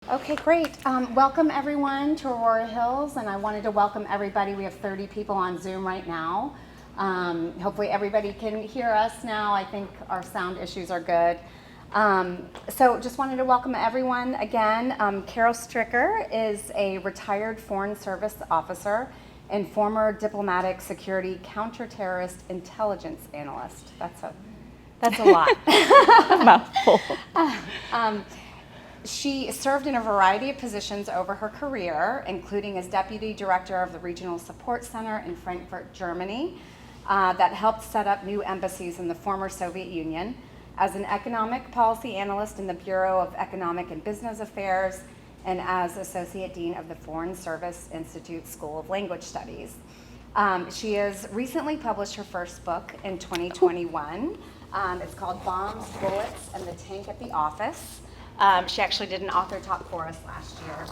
Okay, great. Welcome everyone to Aurora Hills, and I wanted to welcome everybody. We have 30 people on Zoom right now. Hopefully everybody can hear us now. I think our sound issues are good. So just wanted to welcome everyone again. Carol Stricker is a retired Foreign Service officer and former diplomatic security counterterrorist intelligence analyst. That's a lot. A mouthful. She served in a variety of positions over her career, including as deputy director of the Regional Support Center in Frankfurt, Germany, that helped set up new embassies in the former Soviet Union, as an economic policy analyst in the Bureau of Economic and Business Affairs, and as associate dean of the Foreign Service Institute School of Language Studies. She has recently published her first book in 2021. It's called Bombs, Bullets, and the Tank at the Office. She actually did an author talk for us last year.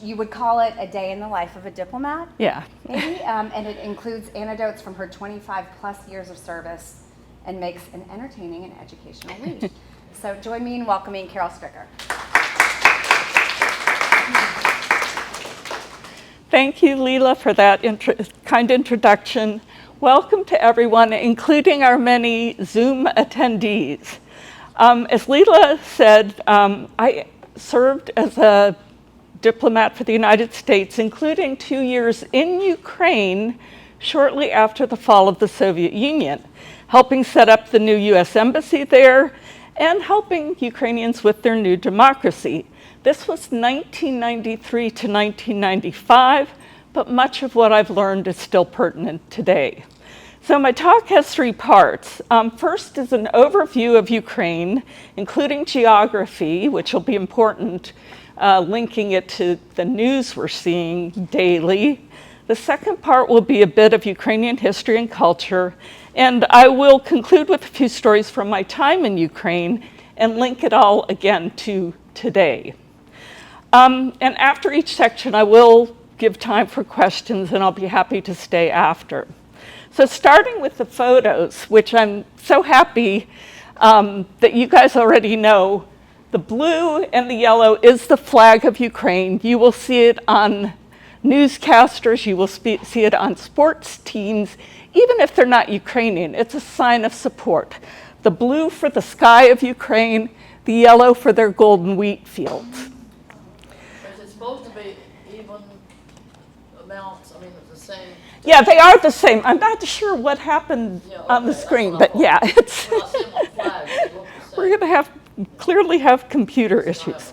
You would call it a day in the life of a diplomat? Yeah. Maybe? And it includes anecdotes from her 25 plus years of service and makes an entertaining and educational read. So join me in welcoming Carol Stricker. Thank you, Leela, for that kind introduction. Welcome to everyone, including our many Zoom attendees. As Leela said, I served as a diplomat for the United States, including 2 years in Ukraine shortly after the fall of the Soviet Union, helping set up the new US embassy there and helping Ukrainians with their new democracy. This was 1993 to 1995. But much of what I've learned is still pertinent today. So my talk has 3 parts. First is an overview of Ukraine, including geography, which will be important, linking it to the news we're seeing daily. The second part will be a bit of Ukrainian history and culture, and I will conclude with a few stories from my time in Ukraine and link it all again to today. And after each section, I will give time for questions, and I'll be happy to stay after. So starting with the photos, which I'm so happy that you guys already know, the blue and the yellow is the flag of Ukraine. You will see it on newscasters, you will see it on sports teams, even if they're not Ukrainian. It's a sign of support. The blue for the sky of Ukraine, the yellow for their golden wheat fields. Is it supposed to be even amounts? I mean, it's the same. Yeah, they are the same. I'm not sure what happened on the screen, but yeah, it's we're going to clearly have computer issues.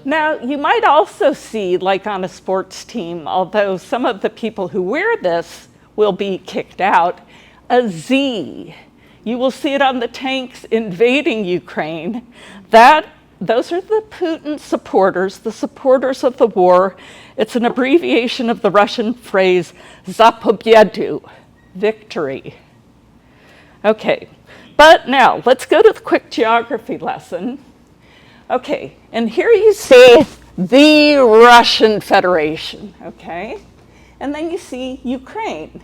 Now, you might also see, like on a sports team, although some of the people who wear this will be kicked out, a Z. You will see it on the tanks invading Ukraine. Those are the Putin supporters, the supporters of the war. It's an abbreviation of the Russian phrase, za pobyedu, victory. Okay, but now let's go to the quick geography lesson. Okay, and here you see the Russian Federation, okay? And then you see Ukraine.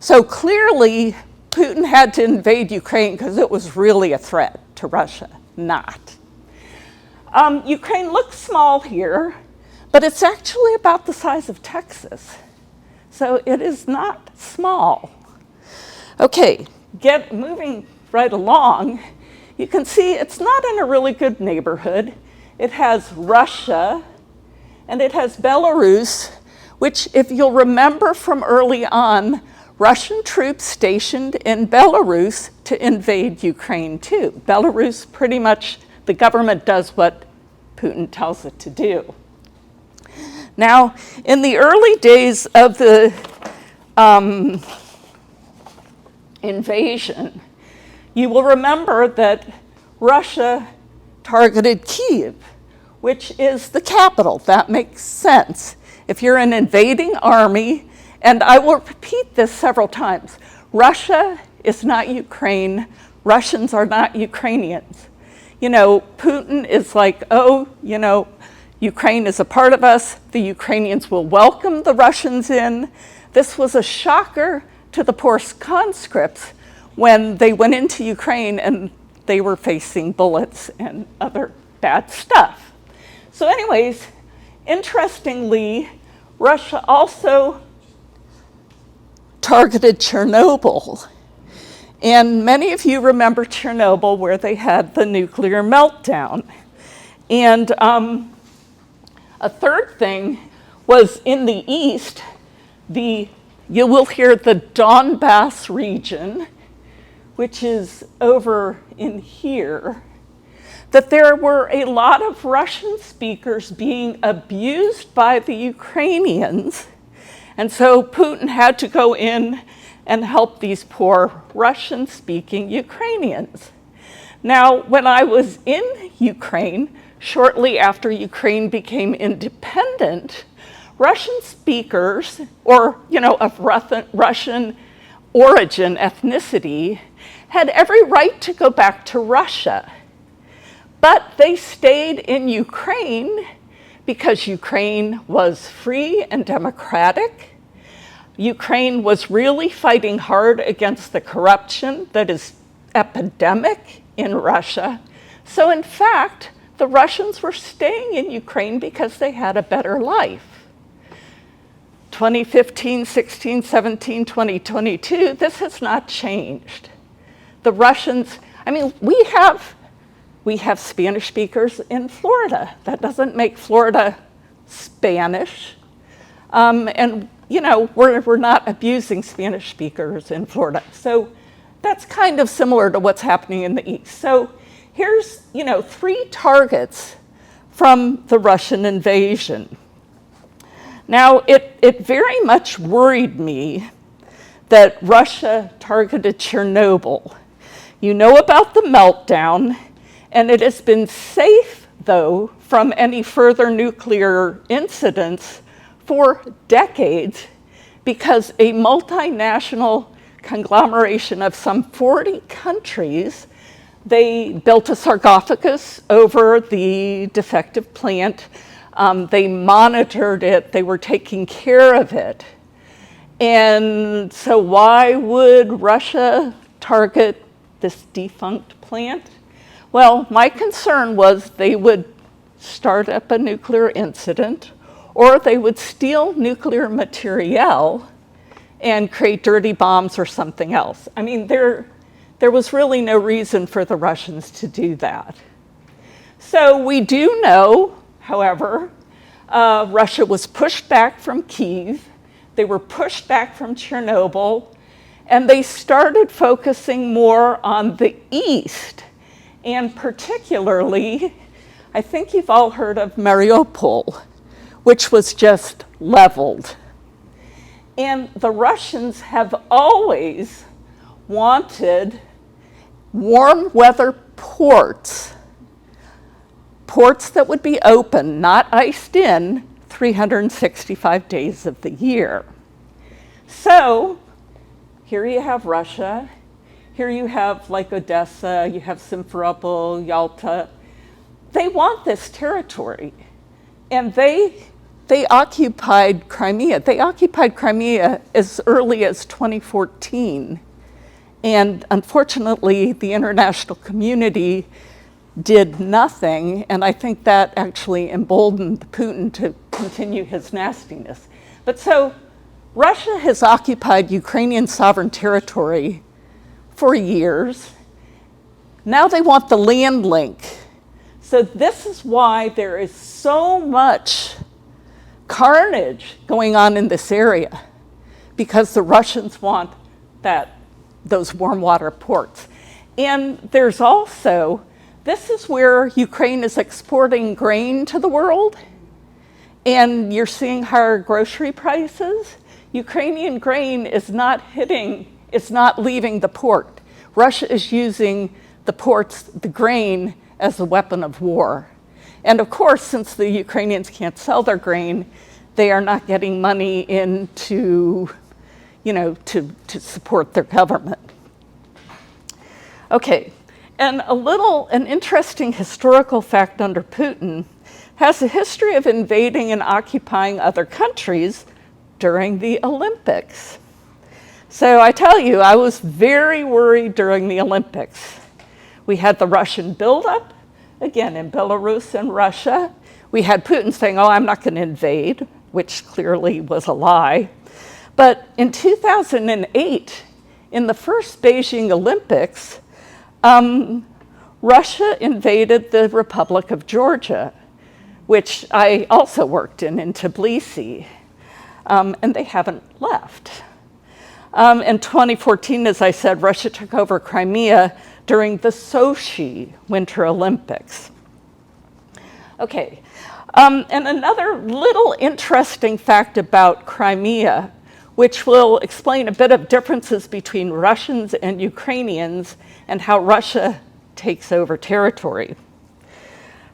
So clearly, Putin had to invade Ukraine because it was really a threat to Russia, not. Ukraine looks small here, but it's actually about the size of Texas. So it is not small. Okay, moving right along, you can see it's not in a really good neighborhood. It has Russia, and it has Belarus, which, if you'll remember from early on, Russian troops stationed in Belarus to invade Ukraine too. Belarus pretty much, the government does what Putin tells it to do. Now, in the early days of the invasion, you will remember that Russia targeted Kiev, which is the capital. That makes sense. If you're an invading army, and I will repeat this several times, Russia is not Ukraine. Russians are not Ukrainians. You know, Putin is like, oh, you know, Ukraine is a part of us. The Ukrainians will welcome the Russians in. This was a shocker to the poor conscripts when they went into Ukraine and they were facing bullets and other bad stuff. So anyways, interestingly, Russia also targeted Chernobyl. And many of you remember Chernobyl, where they had the nuclear meltdown. And a third thing was in the east, you will hear the Donbass region, which is over in here, that there were a lot of Russian speakers being abused by the Ukrainians. And so Putin had to go in and help these poor Russian-speaking Ukrainians. Now, when I was in Ukraine, shortly after Ukraine became independent, Russian speakers, or of Russian origin, ethnicity, had every right to go back to Russia. But they stayed in Ukraine because Ukraine was free and democratic. Ukraine was really fighting hard against the corruption that is epidemic in Russia. So in fact, the Russians were staying in Ukraine because they had a better life. 2015, 16, 17, 2022, this has not changed. The Russians, we have Spanish speakers in Florida. That doesn't make Florida Spanish. And we're not abusing Spanish speakers in Florida. So that's kind of similar to what's happening in the East. So here's, 3 targets from the Russian invasion. Now, it very much worried me that Russia targeted Chernobyl. You know about the meltdown, and it has been safe, though, from any further nuclear incidents for decades, because a multinational conglomeration of some 40 countries, they built a sarcophagus over the defective plant. They monitored it, they were taking care of it. And so why would Russia target this defunct plant? Well, my concern was they would start up a nuclear incident, or they would steal nuclear material and create dirty bombs or something else. There was really no reason for the Russians to do that. So we do know, however, Russia was pushed back from Kiev, they were pushed back from Chernobyl, and they started focusing more on the east, and particularly, I think you've all heard of Mariupol, which was just leveled. And the Russians have always wanted warm weather ports that would be open, not iced in, 365 days of the year. So here you have Russia, here you have like Odessa, you have Simferopol, Yalta. They want this territory, and they occupied Crimea. They occupied Crimea as early as 2014. And unfortunately, the international community did nothing, and I think that actually emboldened Putin to continue his nastiness. But so Russia has occupied Ukrainian sovereign territory for years. Now they want the land link. So this is why there is so much carnage going on in this area, because the Russians want those warm water ports. And there's also, this is where Ukraine is exporting grain to the world, and you're seeing higher grocery prices. Ukrainian grain is not leaving the port. Russia is using the ports, the grain, as a weapon of war. And of course, since the Ukrainians can't sell their grain, they are not getting money in to support their government. Okay, and an interesting historical fact under Putin has a history of invading and occupying other countries during the Olympics. So I tell you, I was very worried during the Olympics We had the Russian buildup, again in Belarus and Russia. We had Putin saying, oh, I'm not going to invade, which clearly was a lie. But in 2008, in the first Beijing Olympics, Russia invaded the Republic of Georgia, which I also worked in Tbilisi, and they haven't left. In 2014, as I said, Russia took over Crimea during the Sochi Winter Olympics. Okay, and another little interesting fact about Crimea, which will explain a bit of differences between Russians and Ukrainians and how Russia takes over territory.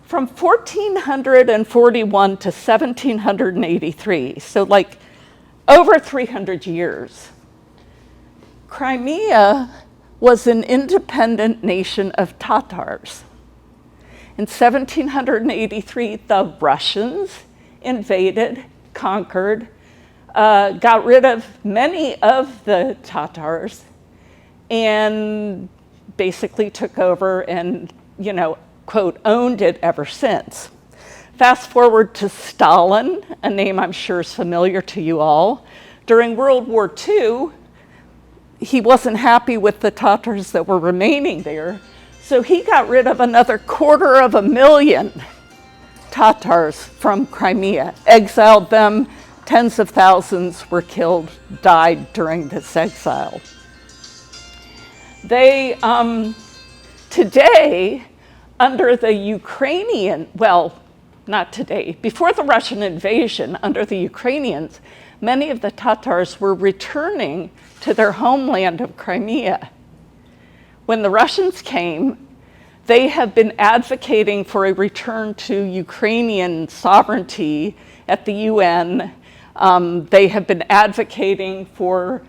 From 1441 to 1783, so like over 300 years, Crimea was an independent nation of Tatars. In 1783, the Russians invaded, conquered, got rid of many of the Tatars, and basically took over and, quote, owned it ever since. Fast forward to Stalin, a name I'm sure is familiar to you all. During World War II, he wasn't happy with the Tatars that were remaining there, so he got rid of another 250,000 Tatars from Crimea, exiled them. Tens of thousands were killed, died during this exile. They, today, under the Ukrainian, well, not today, before the Russian invasion, under the Ukrainians, many of the Tatars were returning to their homeland of Crimea. When the Russians came, they have been advocating for a return to Ukrainian sovereignty at the UN. They have been advocating for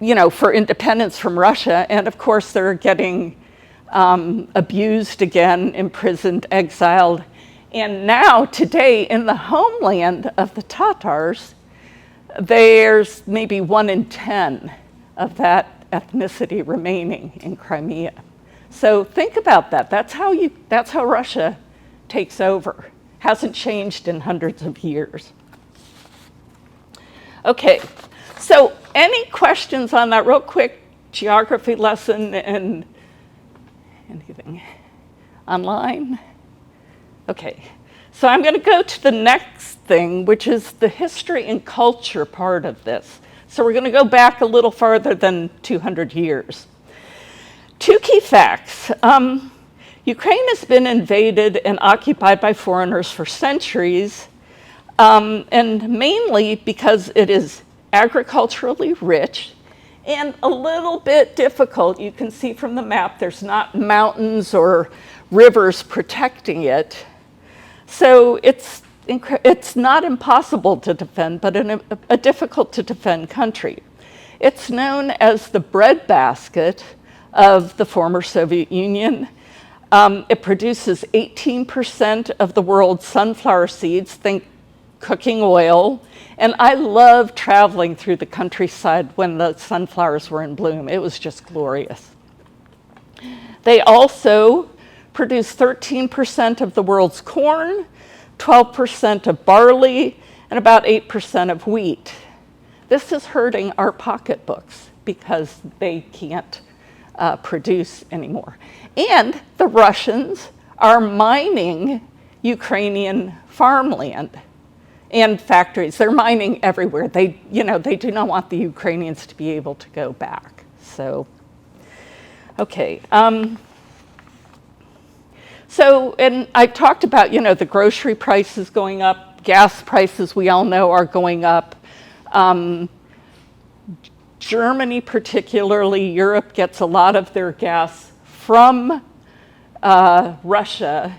independence from Russia, and of course they're getting abused again, imprisoned, exiled. And now, today, in the homeland of the Tatars, there's maybe 1 in 10 of that ethnicity remaining in Crimea. So think about that. That's how Russia takes over. Hasn't changed in hundreds of years. Okay, so any questions on that real quick geography lesson and anything online? Okay, so I'm going to go to the next thing, which is the history and culture part of this. So we're going to go back a little farther than 200 years. 2 key facts. Ukraine has been invaded and occupied by foreigners for centuries, and mainly because it is agriculturally rich and a little bit difficult. You can see from the map there's not mountains or rivers protecting it. So it's not impossible to defend, but a difficult to defend country. It's known as the breadbasket of the former Soviet Union. It produces 18% of the world's sunflower seeds, think cooking oil. And I love traveling through the countryside when the sunflowers were in bloom. It was just glorious. They also produce 13% of the world's corn, 12% of barley, and about 8% of wheat. This is hurting our pocketbooks because they can't produce anymore. And the Russians are mining Ukrainian farmland and factories. They're mining everywhere. They do not want the Ukrainians to be able to go back. So, okay. And I talked about, the grocery prices going up, gas prices we all know are going up. Germany particularly, Europe gets a lot of their gas from Russia.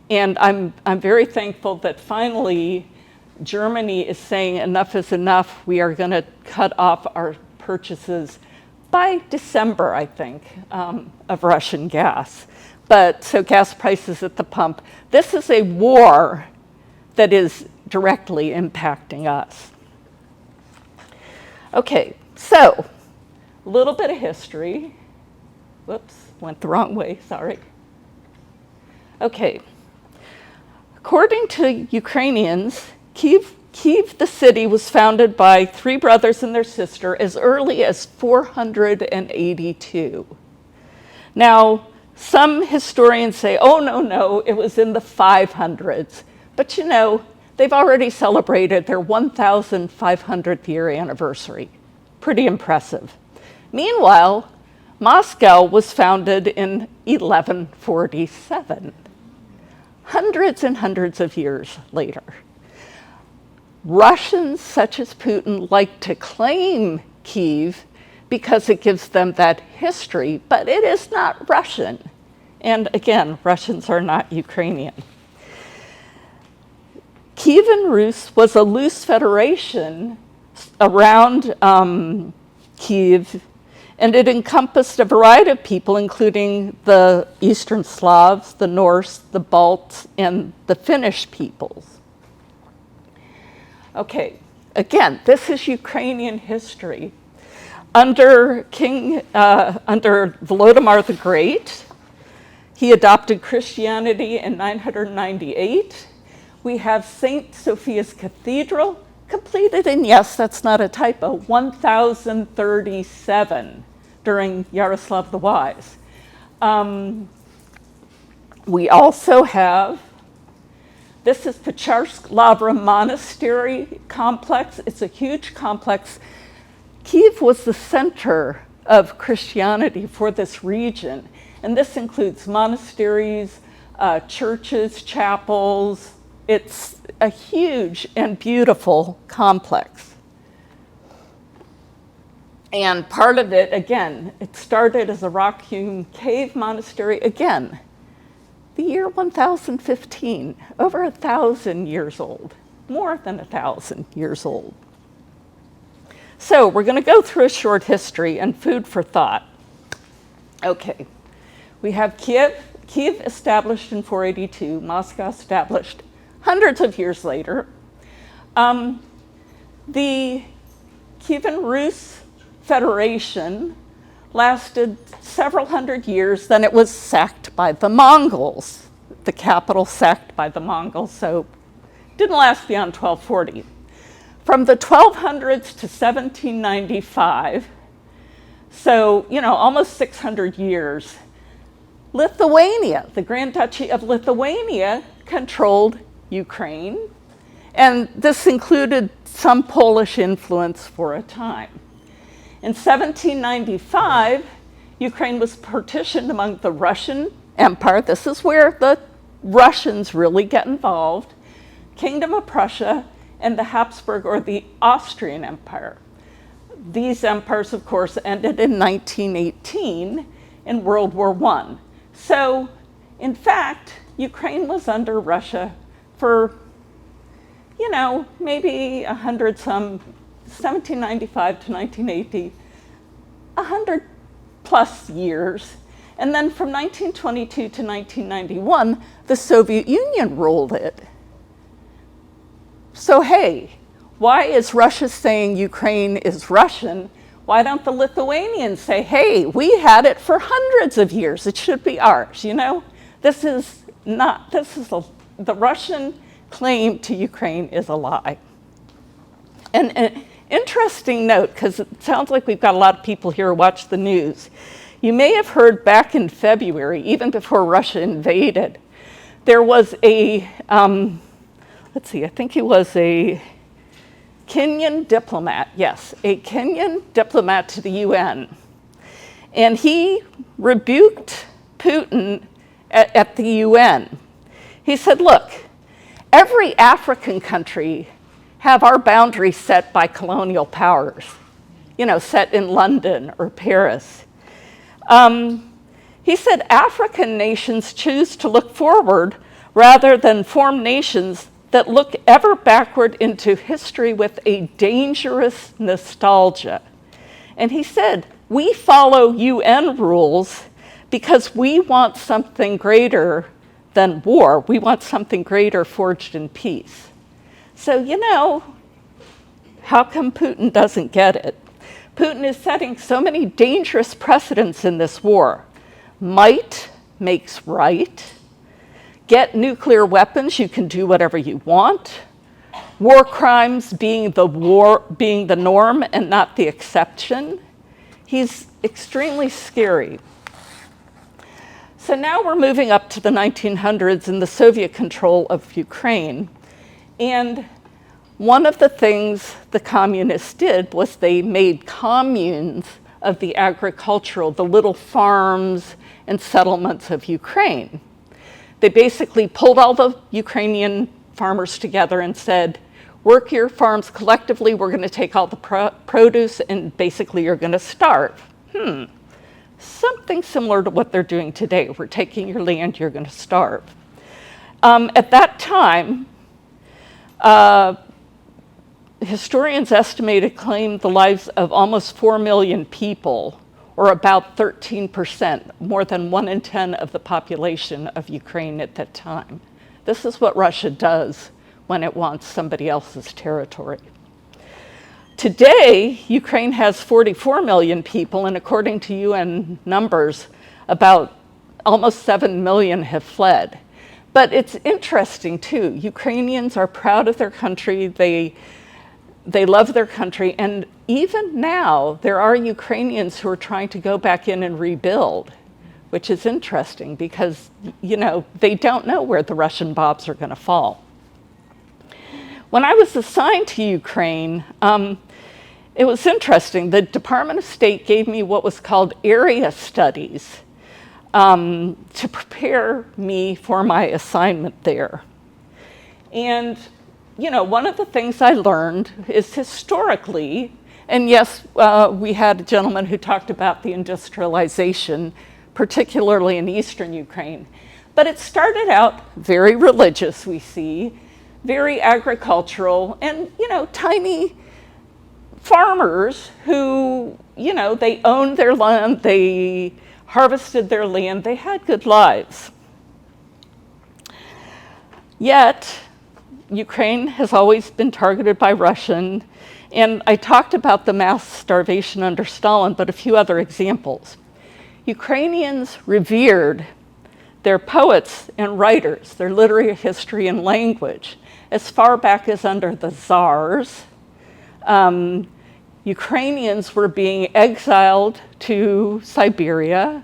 And I'm very thankful that finally Germany is saying enough is enough. We are going to cut off our purchases by December, I think, of Russian gas. But so gas prices at the pump. This is a war that is directly impacting us. Okay, so a little bit of history. Whoops, went the wrong way, sorry. Okay. According to Ukrainians, Kiev, the city, was founded by 3 brothers and their sister as early as 482. Now, some historians say, oh, no, it was in the 500s. But you know, they've already celebrated their 1,500th year anniversary. Pretty impressive. Meanwhile, Moscow was founded in 1147, hundreds and hundreds of years later. Russians such as Putin like to claim Kiev because it gives them that history, but it is not Russian. And again, Russians are not Ukrainian. Kievan Rus was a loose federation around Kiev, and it encompassed a variety of people, including the Eastern Slavs, the Norse, the Balts, and the Finnish peoples. Okay, again, this is Ukrainian history. Under Volodymyr the Great, he adopted Christianity in 998. We have St. Sophia's Cathedral, completed in, yes, that's not a typo, 1037 during Yaroslav the Wise. We also have, this is Pecharsk Lavra Monastery complex. It's a huge complex. Kiev was the center of Christianity for this region, and this includes monasteries, churches, chapels. It's a huge and beautiful complex. And part of it, again, it started as a rock-hewn cave monastery. Again, the year 1015, over 1,000 years old, more than 1,000 years old. So we're going to go through a short history and food for thought. Okay, we have Kiev established in 482, Moscow established hundreds of years later. The Kievan Rus Federation lasted several hundred years, then it was sacked by the Mongols. The capital sacked by the Mongols, so didn't last beyond 1240. From the 1200s to 1795, so, you know, almost 600 years, Lithuania, the Grand Duchy of Lithuania, controlled Ukraine, and this included some Polish influence for a time. In 1795, Ukraine was partitioned among the Russian Empire. This is where the Russians really get involved, Kingdom of Prussia, and the Habsburg or the Austrian Empire. These empires, of course, ended in 1918 in World War I. So, in fact, Ukraine was under Russia for, you know, maybe 1795 to 1980, 100 plus years. And then from 1922 to 1991, the Soviet Union ruled it. So hey, why is Russia saying Ukraine is Russian? Why don't the Lithuanians say, hey, we had it for hundreds of years, it should be ours, you know? The Russian claim to Ukraine is a lie. And an interesting note, because it sounds like we've got a lot of people here who watch the news. You may have heard back in February, even before Russia invaded, there was a, I think he was a Kenyan diplomat, yes, a Kenyan diplomat to the UN. And he rebuked Putin at the UN. He said, look, every African country have our boundaries set by colonial powers, you know, set in London or Paris. He said African nations choose to look forward rather than form nations that look ever backward into history with a dangerous nostalgia. And he said, we follow UN rules because we want something greater than war. We want something greater forged in peace. So, you know, how come Putin doesn't get it? Putin is setting so many dangerous precedents in this war. might makes right. Get nuclear weapons, you can do whatever you want. War crimes being the norm and not the exception. He's extremely scary. So now we're moving up to the 1900s and the Soviet control of Ukraine. And one of the things the communists did was they made communes of the agricultural, the little farms and settlements of Ukraine. They basically pulled all the Ukrainian farmers together and said, work your farms collectively, we're going to take all the produce, and basically you're going to starve. Something similar to what they're doing today. We're taking your land, you're going to starve. At that time, historians claimed the lives of almost 4 million people, or about 13%, more than 1 in 10 of the population of Ukraine at that time. This is what Russia does when it wants somebody else's territory. Today, Ukraine has 44 million people, and according to UN numbers, about almost 7 million have fled. But it's interesting too, Ukrainians are proud of their country, they love their country, and even now, there are Ukrainians who are trying to go back in and rebuild, which is interesting because, they don't know where the Russian bombs are going to fall. When I was assigned to Ukraine, it was interesting. The Department of State gave me what was called area studies to prepare me for my assignment there. And one of the things I learned is historically, and yes, we had a gentleman who talked about the industrialization, particularly in eastern Ukraine, but it started out very religious, we see, very agricultural, and, tiny farmers who, they owned their land, they harvested their land, they had good lives. Yet, Ukraine has always been targeted by Russian, and I talked about the mass starvation under Stalin, but a few other examples. Ukrainians revered their poets and writers, their literary history and language, as far back as under the Tsars. Ukrainians were being exiled to Siberia.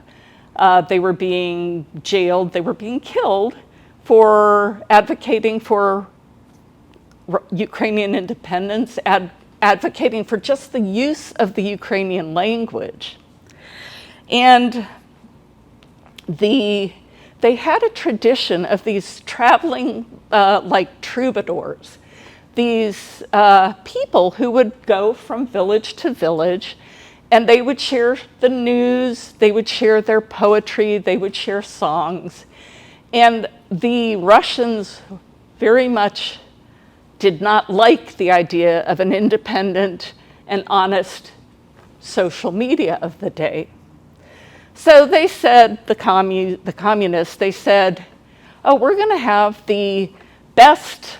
They were being jailed, they were being killed for advocating for Ukrainian independence, advocating for just the use of the Ukrainian language. And they had a tradition of these traveling like troubadours, these people who would go from village to village, and they would share the news, they would share their poetry, they would share songs. And the Russians very much did not like the idea of an independent and honest social media of the day. So they said, the communists, they said, oh, we're going to have the best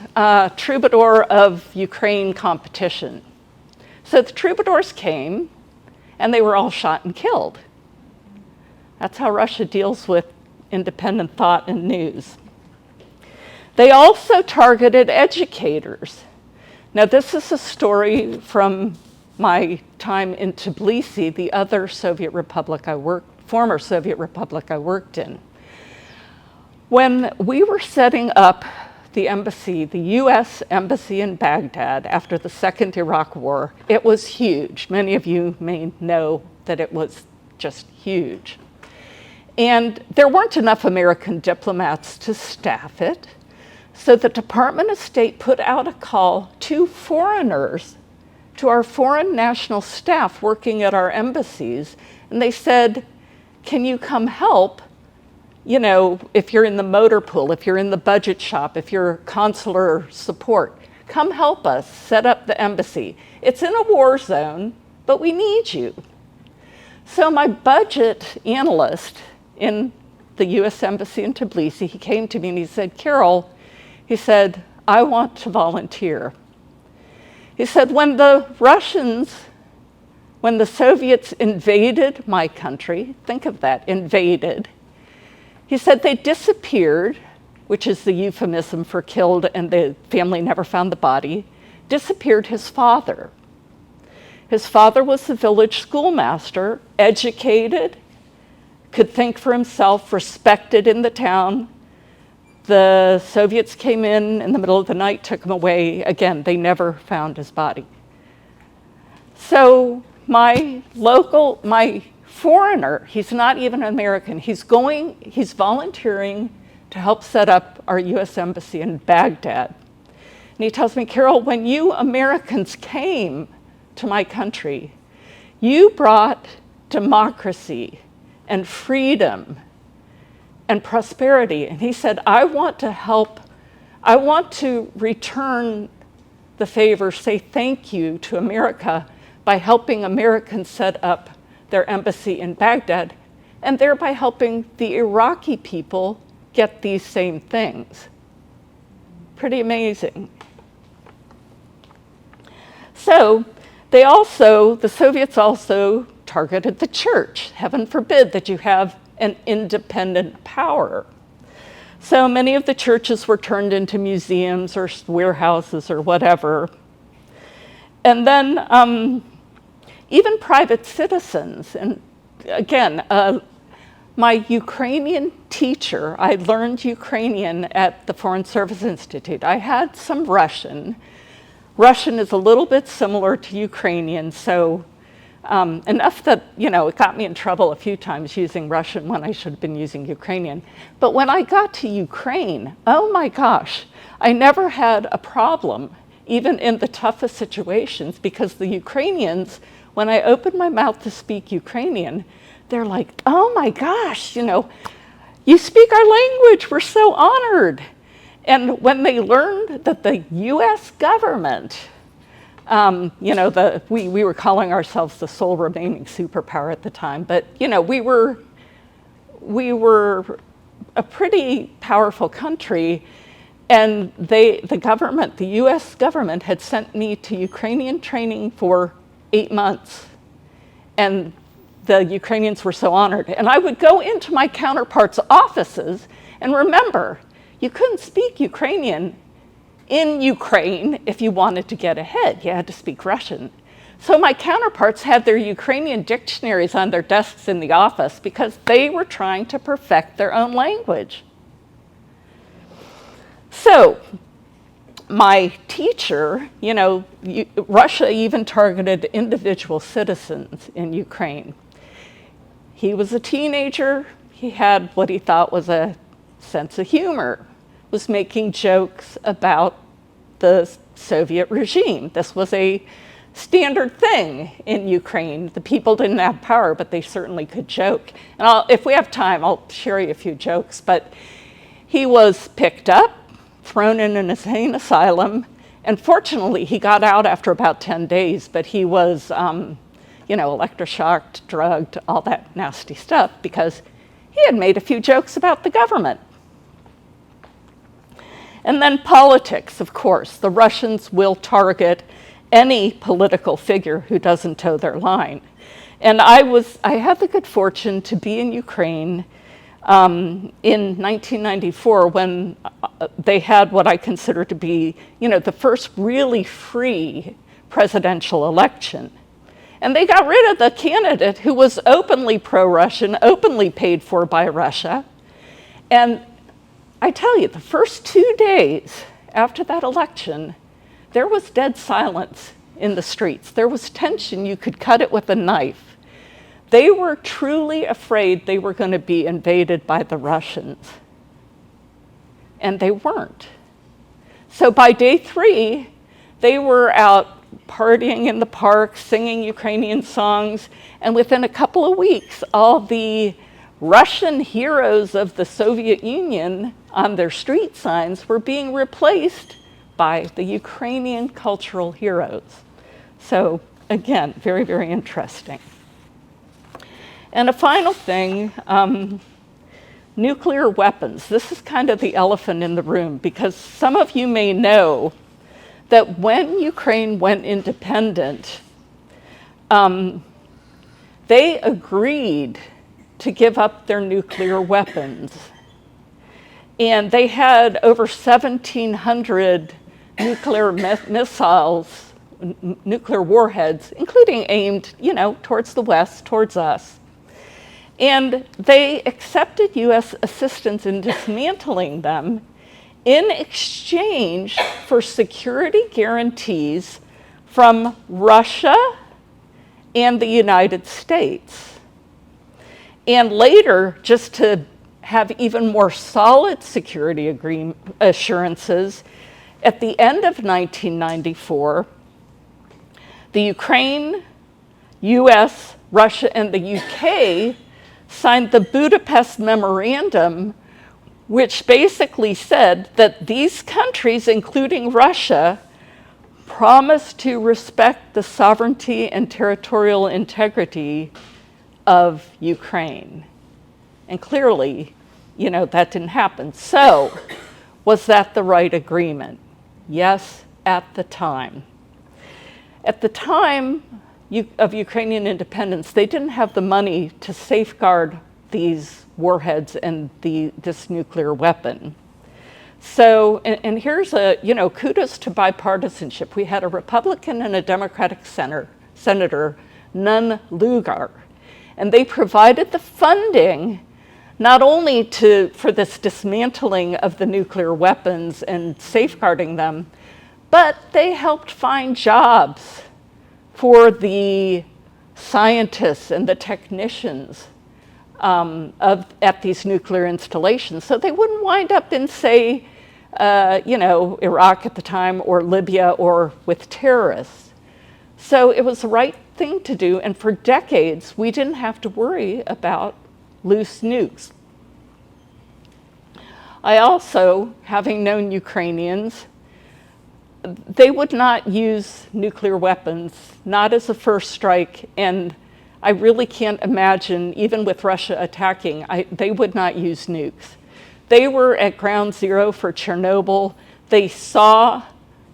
troubadour of Ukraine competition. So the troubadours came, and they were all shot and killed. That's how Russia deals with independent thought and news. They also targeted educators. Now, this is a story from my time in Tbilisi, the other former Soviet republic I worked in. When we were setting up the embassy, the US embassy in Baghdad after the Second Iraq War, it was huge. Many of you may know that it was just huge. And there weren't enough American diplomats to staff it. So the Department of State put out a call to foreigners, to our foreign national staff working at our embassies, and they said, can you come help? If you're in the motor pool, if you're in the budget shop, if you're consular support, come help us set up the embassy. It's in a war zone, but we need you. So my budget analyst in the US Embassy in Tbilisi, he came to me and he said, Carol, he said, I want to volunteer. He said, when the Russians when the Soviets invaded my country, think of that, invaded, he said they disappeared, which is the euphemism for killed and the family never found the body, disappeared his father. His father was the village schoolmaster, educated, could think for himself, respected in the town. The Soviets came in the middle of the night, took him away. Again, they never found his body. So my foreigner, he's not even an American, he's volunteering to help set up our US Embassy in Baghdad. And he tells me, Carol, when you Americans came to my country, you brought democracy and freedom and prosperity. And he said, I want to return the favor, say thank you to America by helping Americans set up their embassy in Baghdad and thereby helping the Iraqi people get these same things. Pretty amazing. So the Soviets also targeted the church. Heaven forbid that you have an independent power. So many of the churches were turned into museums or warehouses or whatever. And then even private citizens. And again, my Ukrainian teacher, I learned Ukrainian at the Foreign Service Institute. I had some Russian. Russian is a little bit similar to Ukrainian, so enough that, it got me in trouble a few times using Russian when I should have been using Ukrainian. But when I got to Ukraine, oh my gosh, I never had a problem, even in the toughest situations, because the Ukrainians, when I opened my mouth to speak Ukrainian, they're like, oh my gosh, you speak our language, we're so honored. And when they learned that the US government, we were calling ourselves the sole remaining superpower at the time, but we were a pretty powerful country, and the US government had sent me to Ukrainian training for 8 months. And the Ukrainians were so honored. And I would go into my counterparts' offices, and remember, you couldn't speak Ukrainian in Ukraine if you wanted to get ahead. You had to speak Russian. So my counterparts had their Ukrainian dictionaries on their desks in the office because they were trying to perfect their own language. So my teacher, Russia even targeted individual citizens in Ukraine. He was a teenager. He had what he thought was a sense of humor, was making jokes about the Soviet regime. This was a standard thing in Ukraine. The people didn't have power, but they certainly could joke. And if we have time, I'll share you a few jokes. But he was picked up, thrown in an insane asylum, and fortunately he got out after about 10 days, but he was electroshocked, drugged, all that nasty stuff, because he had made a few jokes about the government. And then politics, of course. The Russians will target any political figure who doesn't toe their line. And I had the good fortune to be in Ukraine in 1994 when they had what I consider to be, the first really free presidential election. And they got rid of the candidate who was openly pro-Russian, openly paid for by Russia. And I tell you, the first 2 days after that election, there was dead silence in the streets. There was tension. You could cut it with a knife. They were truly afraid they were going to be invaded by the Russians. And they weren't. So by day 3, they were out partying in the park, singing Ukrainian songs, and within a couple of weeks, all the Russian heroes of the Soviet Union on their street signs were being replaced by the Ukrainian cultural heroes. So again, very, very interesting. And a final thing, nuclear weapons. This is kind of the elephant in the room, because some of you may know that when Ukraine went independent, they agreed to give up their nuclear weapons. And they had over 1,700 nuclear missiles, nuclear warheads, including aimed, towards the West, towards us. And they accepted US assistance in dismantling them in exchange for security guarantees from Russia and the United States. And later, just to have even more solid security assurances, at the end of 1994, the Ukraine, US, Russia, and the UK signed the Budapest Memorandum, which basically said that these countries, including Russia, promised to respect the sovereignty and territorial integrity of Ukraine. And clearly, that didn't happen. So, was that the right agreement? Yes, at the time. At the time of Ukrainian independence, they didn't have the money to safeguard these warheads and this nuclear weapon. So, and here's kudos to bipartisanship. We had a Republican and a Democratic senator, Nun Lugar, and they provided the funding not only for this dismantling of the nuclear weapons and safeguarding them, but they helped find jobs for the scientists and the technicians at these nuclear installations, so they wouldn't wind up in, say, Iraq at the time, or Libya, or with terrorists. So it was the right thing to do, and for decades, we didn't have to worry about loose nukes. I also, having known Ukrainians, they would not use nuclear weapons, not as a first strike, and I really can't imagine, even with Russia attacking, they would not use nukes. They were at ground zero for Chernobyl. They saw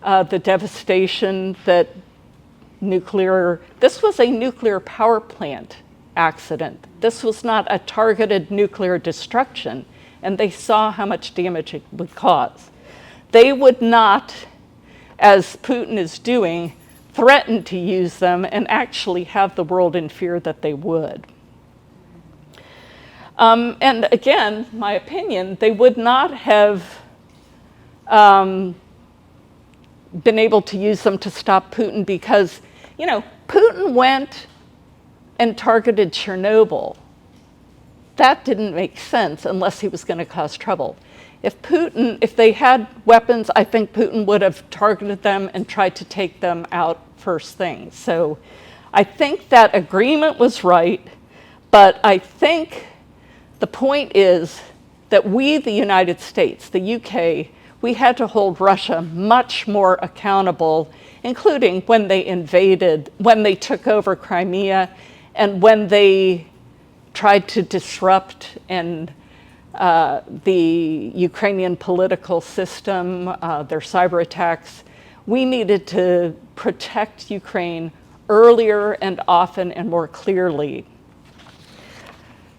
the devastation that this was a nuclear power plant accident. This was not a targeted nuclear destruction, and they saw how much damage it would cause. They would not, as Putin is doing, threaten to use them and actually have the world in fear that they would. And again, my opinion, they would not have been able to use them to stop Putin because, Putin went and targeted Chernobyl. That didn't make sense unless he was going to cause trouble. If they had weapons, I think Putin would have targeted them and tried to take them out first thing. So I think that agreement was right, but I think the point is that we, the United States, the UK, we had to hold Russia much more accountable, including when they took over Crimea, and when they tried to disrupt the Ukrainian political system, their cyber attacks. We needed to protect Ukraine earlier and often and more clearly.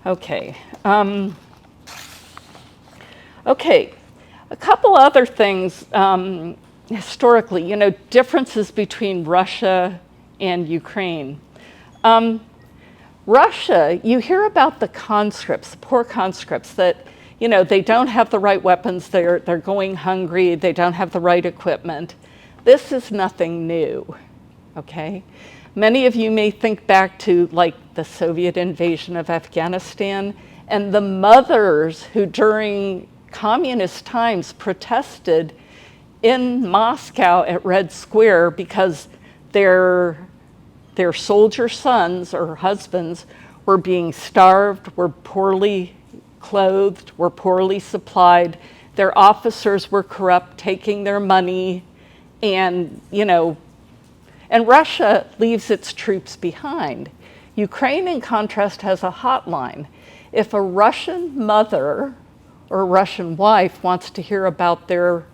Okay. A couple other things historically, differences between Russia and Ukraine. Russia, you hear about the conscripts, the poor conscripts, that they don't have the right weapons, they're going hungry, they don't have the right equipment. This is nothing new, okay? Many of you may think back to the Soviet invasion of Afghanistan and the mothers who during communist times protested in Moscow at Red Square because their soldier sons or husbands were being starved, were poorly clothed, were poorly supplied. Their officers were corrupt, taking their money, and Russia leaves its troops behind. Ukraine, in contrast, has a hotline. If a Russian mother or a Russian wife wants to hear about their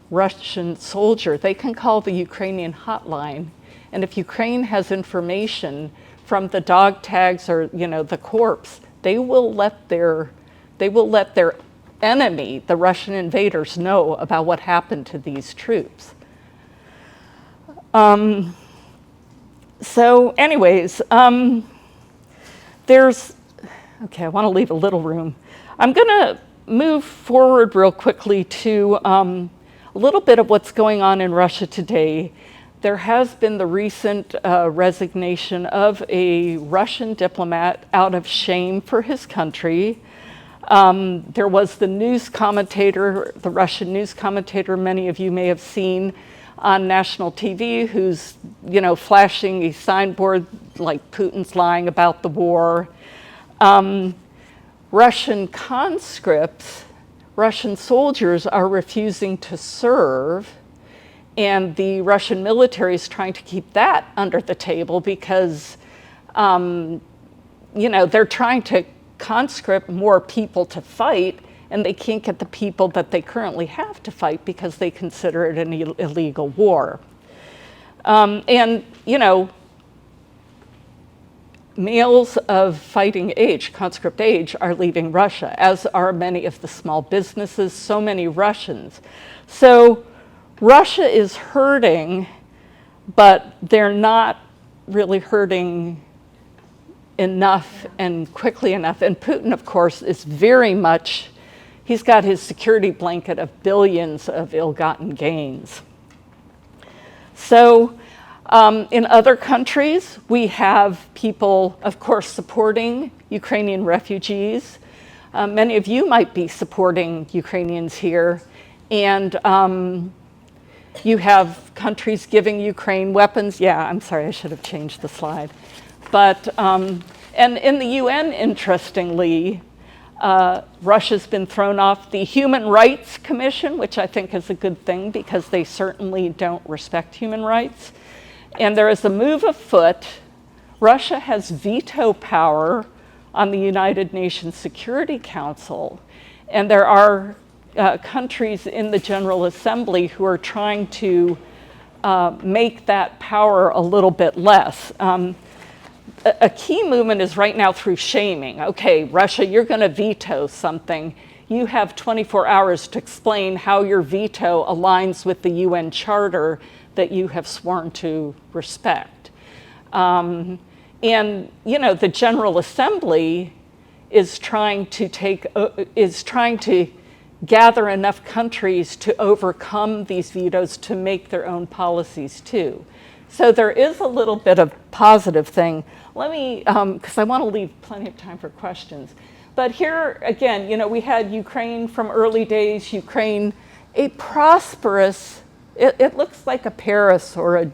Russian soldier, they can call the Ukrainian hotline. And if Ukraine has information from the dog tags or, the corpse, they will let their enemy, the Russian invaders, know about what happened to these troops. So anyways, I want to leave a little room. I'm going to move forward real quickly to a little bit of what's going on in Russia today. There has been the recent resignation of a Russian diplomat out of shame for his country. There was the news commentator, the Russian news commentator, many of you may have seen on national TV, who's, flashing a signboard like Putin's lying about the war. Russian conscripts, Russian soldiers are refusing to serve, and the Russian military is trying to keep that under the table because, they're trying to conscript more people to fight, and they can't get the people that they currently have to fight because they consider it an illegal war. Males of fighting age, conscript age, are leaving Russia, as are many of the small businesses, so many Russians. So Russia is hurting, but they're not really hurting enough and quickly enough. And Putin, of course, is very much, he's got his security blanket of billions of ill-gotten gains. So in other countries, we have people, of course, supporting Ukrainian refugees. Many of you might be supporting Ukrainians here. And you have countries giving Ukraine weapons. Yeah, I'm sorry, I should have changed the slide. But, and in the UN, interestingly, Russia's been thrown off the Human Rights Commission, which I think is a good thing because they certainly don't respect human rights. And there is a move afoot. Russia has veto power on the United Nations Security Council. And there are countries in the General Assembly who are trying to make that power a little bit less. A key movement is right now through shaming. Okay, Russia, you're going to veto something. You have 24 hours to explain how your veto aligns with the UN Charter that you have sworn to respect. And, the General Assembly is trying to gather enough countries to overcome these vetoes to make their own policies too. So there is a little bit of positive thing. Let me, because I want to leave plenty of time for questions. But here again, we had Ukraine from early days, Ukraine, a prosperous, it looks like a Paris or a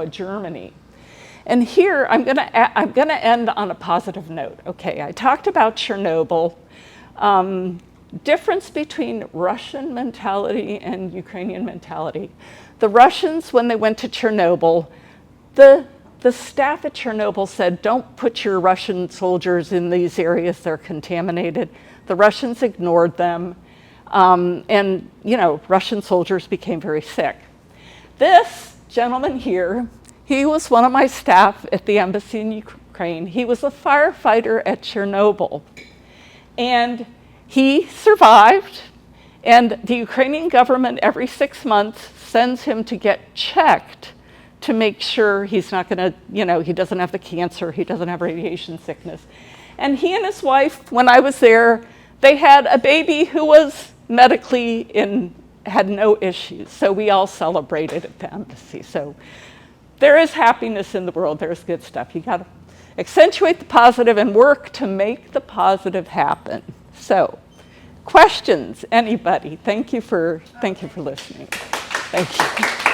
Germany. And here I'm gonna end on a positive note. Okay, I talked about Chernobyl. Difference between Russian mentality and Ukrainian mentality. The Russians, when they went to Chernobyl, the staff at Chernobyl said, don't put your Russian soldiers in these areas, they're contaminated. The Russians ignored them, and Russian soldiers became very sick. This gentleman here, he was one of my staff at the embassy in Ukraine. He was a firefighter at Chernobyl, and he survived, and the Ukrainian government every 6 months sends him to get checked to make sure he's not gonna, he doesn't have the cancer, he doesn't have radiation sickness. And he and his wife, when I was there, they had a baby who was medically had no issues. So we all celebrated at the embassy. So there is happiness in the world, there's good stuff. You gotta accentuate the positive and work to make the positive happen. So, questions, anybody? Thank you for listening. Thank you.